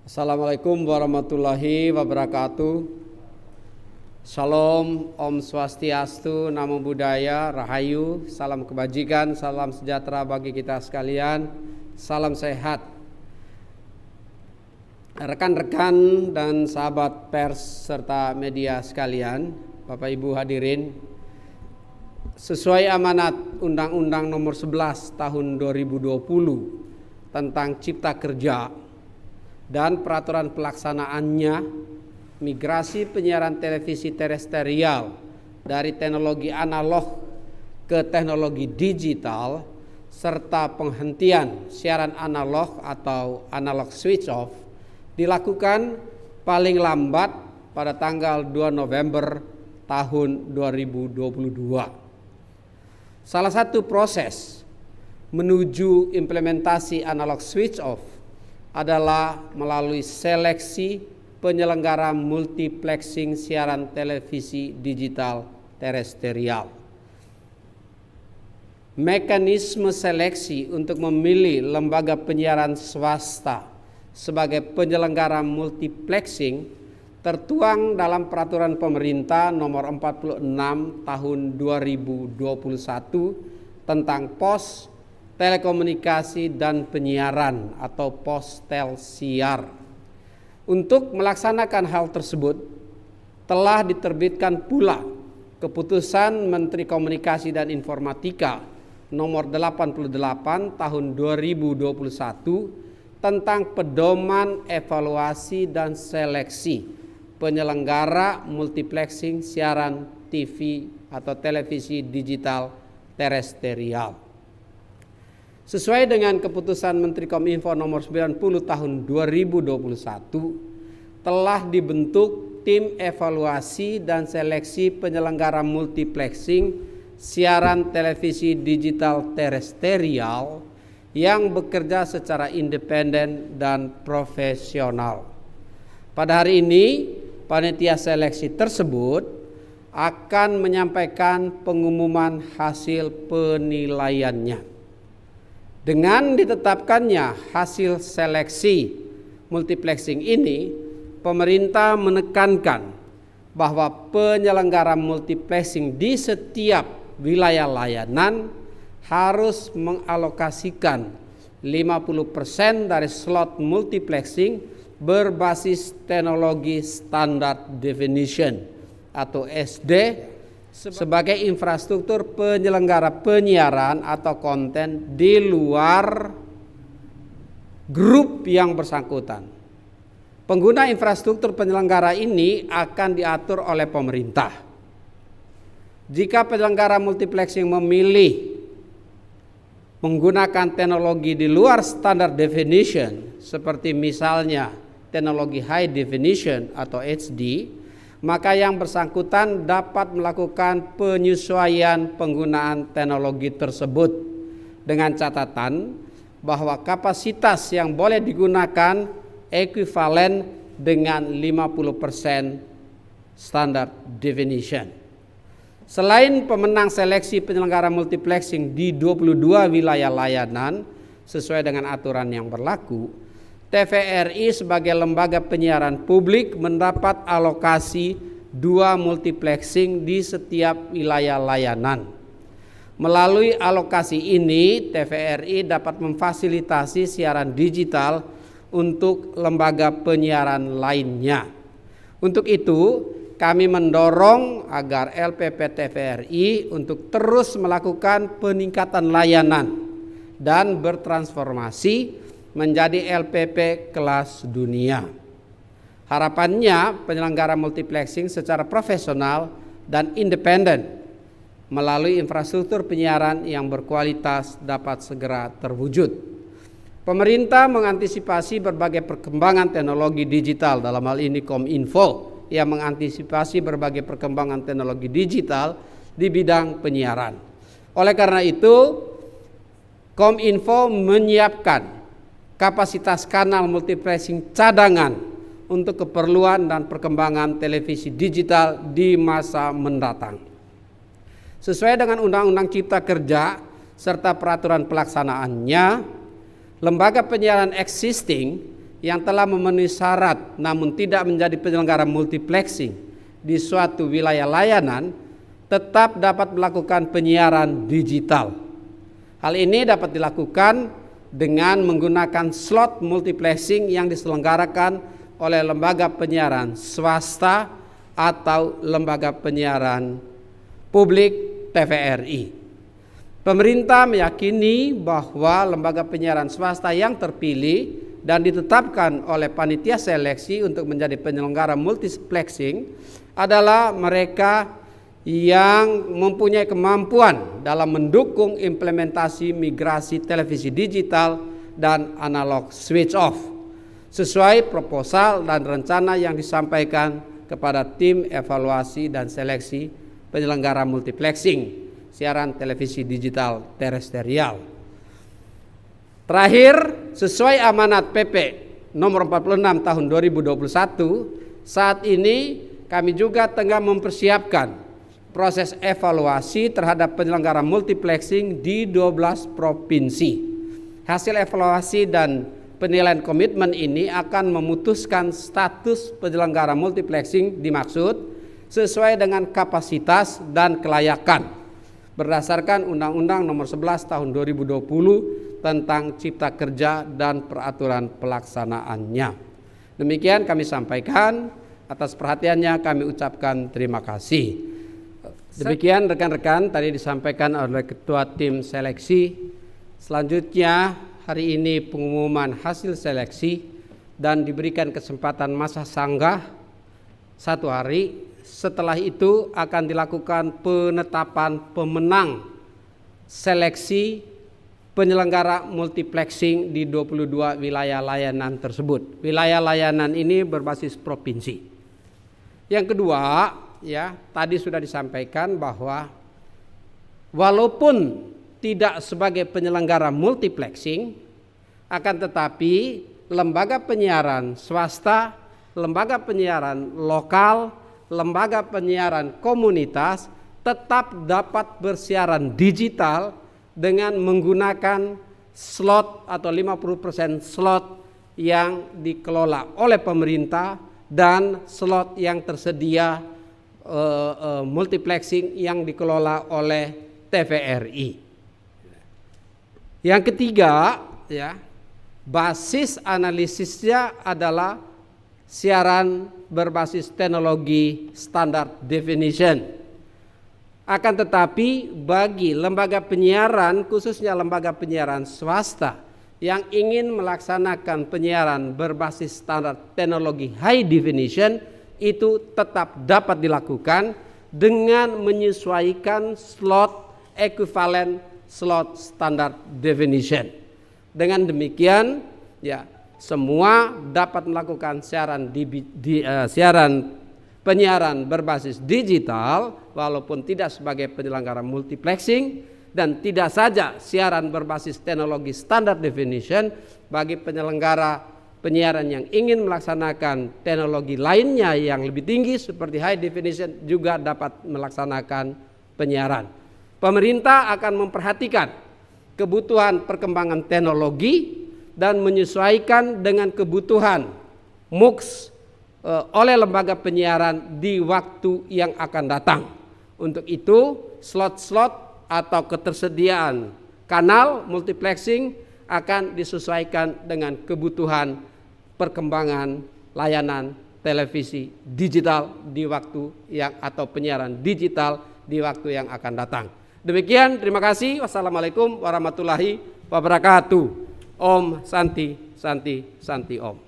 Assalamualaikum warahmatullahi wabarakatuh. Shalom, Om Swastiastu, Namo Buddhaya, Rahayu, salam kebajikan, salam sejahtera bagi kita sekalian, salam sehat. Rekan-rekan dan sahabat pers serta media sekalian, Bapak Ibu hadirin, sesuai amanat Undang-Undang Nomor 11 Tahun 2020 tentang Cipta Kerja dan peraturan pelaksanaannya, migrasi penyiaran televisi terestrial dari teknologi analog ke teknologi digital serta penghentian siaran analog atau analog switch off dilakukan paling lambat pada tanggal 2 November tahun 2022. Salah satu proses menuju implementasi analog switch off adalah melalui seleksi penyelenggara multiplexing siaran televisi digital terestrial. Mekanisme seleksi untuk memilih lembaga penyiaran swasta sebagai penyelenggara multiplexing tertuang dalam Peraturan Pemerintah Nomor 46 Tahun 2021 tentang Pos, Telekomunikasi dan Penyiaran atau Postelsiar. Untuk melaksanakan hal tersebut telah diterbitkan pula Keputusan Menteri Komunikasi dan Informatika Nomor 88 Tahun 2021 tentang pedoman evaluasi dan seleksi penyelenggara multiplexing siaran TV atau televisi digital terestrial. Sesuai dengan keputusan Menteri Kominfo nomor 90 tahun 2021, telah dibentuk tim evaluasi dan seleksi penyelenggara multiplexing siaran televisi digital terestrial yang bekerja secara independen dan profesional. Pada hari ini, panitia seleksi tersebut akan menyampaikan pengumuman hasil penilaiannya. Dengan ditetapkannya hasil seleksi multiplexing ini, pemerintah menekankan bahwa penyelenggara multiplexing di setiap wilayah layanan harus mengalokasikan 50% dari slot multiplexing berbasis teknologi standard definition atau SD sebagai infrastruktur penyelenggara penyiaran atau konten di luar grup yang bersangkutan. Pengguna infrastruktur penyelenggara ini akan diatur oleh pemerintah. Jika penyelenggara multiplexing memilih menggunakan teknologi di luar standard definition seperti misalnya teknologi high definition atau HD, maka yang bersangkutan dapat melakukan penyesuaian penggunaan teknologi tersebut dengan catatan bahwa kapasitas yang boleh digunakan ekuivalen dengan 50% standard definition. Selain pemenang seleksi penyelenggara multiplexing di 22 wilayah layanan sesuai dengan aturan yang berlaku, TVRI sebagai lembaga penyiaran publik mendapat alokasi 2 multiplexing di setiap wilayah layanan. Melalui alokasi ini, TVRI dapat memfasilitasi siaran digital untuk lembaga penyiaran lainnya. Untuk itu, kami mendorong agar LPP TVRI untuk terus melakukan peningkatan layanan dan bertransformasi menjadi LPP kelas dunia. Harapannya penyelenggara multiplexing secara profesional dan independen melalui infrastruktur penyiaran yang berkualitas dapat segera terwujud. Pemerintah mengantisipasi berbagai perkembangan teknologi digital, dalam hal ini Kominfo yang mengantisipasi berbagai perkembangan teknologi digital di bidang penyiaran. Oleh karena itu, Kominfo menyiapkan kapasitas kanal multiplexing cadangan untuk keperluan dan perkembangan televisi digital di masa mendatang. Sesuai dengan Undang-Undang Cipta Kerja serta peraturan pelaksanaannya, lembaga penyiaran existing yang telah memenuhi syarat namun tidak menjadi penyelenggara multiplexing di suatu wilayah layanan tetap dapat melakukan penyiaran digital. Hal ini dapat dilakukan dengan menggunakan slot multiplexing yang diselenggarakan oleh lembaga penyiaran swasta atau lembaga penyiaran publik TVRI. Pemerintah meyakini bahwa lembaga penyiaran swasta yang terpilih dan ditetapkan oleh panitia seleksi untuk menjadi penyelenggara multiplexing adalah mereka yang mempunyai kemampuan dalam mendukung implementasi migrasi televisi digital dan analog switch off sesuai proposal dan rencana yang disampaikan kepada tim evaluasi dan seleksi penyelenggara multiplexing siaran televisi digital terestrial. Terakhir, sesuai amanat PP nomor 46 tahun 2021, saat ini kami juga tengah mempersiapkan proses evaluasi terhadap penyelenggara multiplexing di 12 provinsi. Hasil evaluasi dan penilaian komitmen ini akan memutuskan status penyelenggara multiplexing dimaksud sesuai dengan kapasitas dan kelayakan berdasarkan Undang-Undang Nomor 11 Tahun 2020 tentang Cipta Kerja dan peraturan pelaksanaannya. Demikian kami sampaikan, atas perhatiannya kami ucapkan terima kasih. Demikian rekan-rekan tadi disampaikan oleh Ketua Tim Seleksi. Selanjutnya hari ini pengumuman hasil seleksi dan diberikan kesempatan masa sanggah 1 hari. Setelah itu akan dilakukan penetapan pemenang seleksi penyelenggara multiplexing di 22 wilayah layanan tersebut. Wilayah layanan ini berbasis provinsi. Yang kedua, ya, tadi sudah disampaikan bahwa walaupun tidak sebagai penyelenggara multiplexing, akan tetapi lembaga penyiaran swasta, lembaga penyiaran lokal, lembaga penyiaran komunitas tetap dapat bersiaran digital dengan menggunakan slot atau 50% slot yang dikelola oleh pemerintah dan slot yang tersedia multiplexing yang dikelola oleh TVRI. Yang ketiga, ya, basis analisisnya adalah siaran berbasis teknologi standar definition. Akan tetapi bagi lembaga penyiaran, khususnya lembaga penyiaran swasta yang ingin melaksanakan penyiaran berbasis standar teknologi high definition, itu tetap dapat dilakukan dengan menyesuaikan slot ekuivalen slot standar definition. Dengan demikian, ya, semua dapat melakukan siaran penyiaran berbasis digital walaupun tidak sebagai penyelenggara multiplexing, dan tidak saja siaran berbasis teknologi standard definition bagi penyelenggara penyiaran yang ingin melaksanakan teknologi lainnya yang lebih tinggi seperti high definition juga dapat melaksanakan penyiaran. Pemerintah akan memperhatikan kebutuhan perkembangan teknologi dan menyesuaikan dengan kebutuhan MUX oleh lembaga penyiaran di waktu yang akan datang. Untuk itu, slot-slot atau ketersediaan kanal multiplexing akan disesuaikan dengan kebutuhan perkembangan layanan televisi digital di waktu yang atau penyiaran digital di waktu yang akan datang. Demikian, terima kasih. Wassalamualaikum warahmatullahi wabarakatuh. Om Santi Santi Santi Om.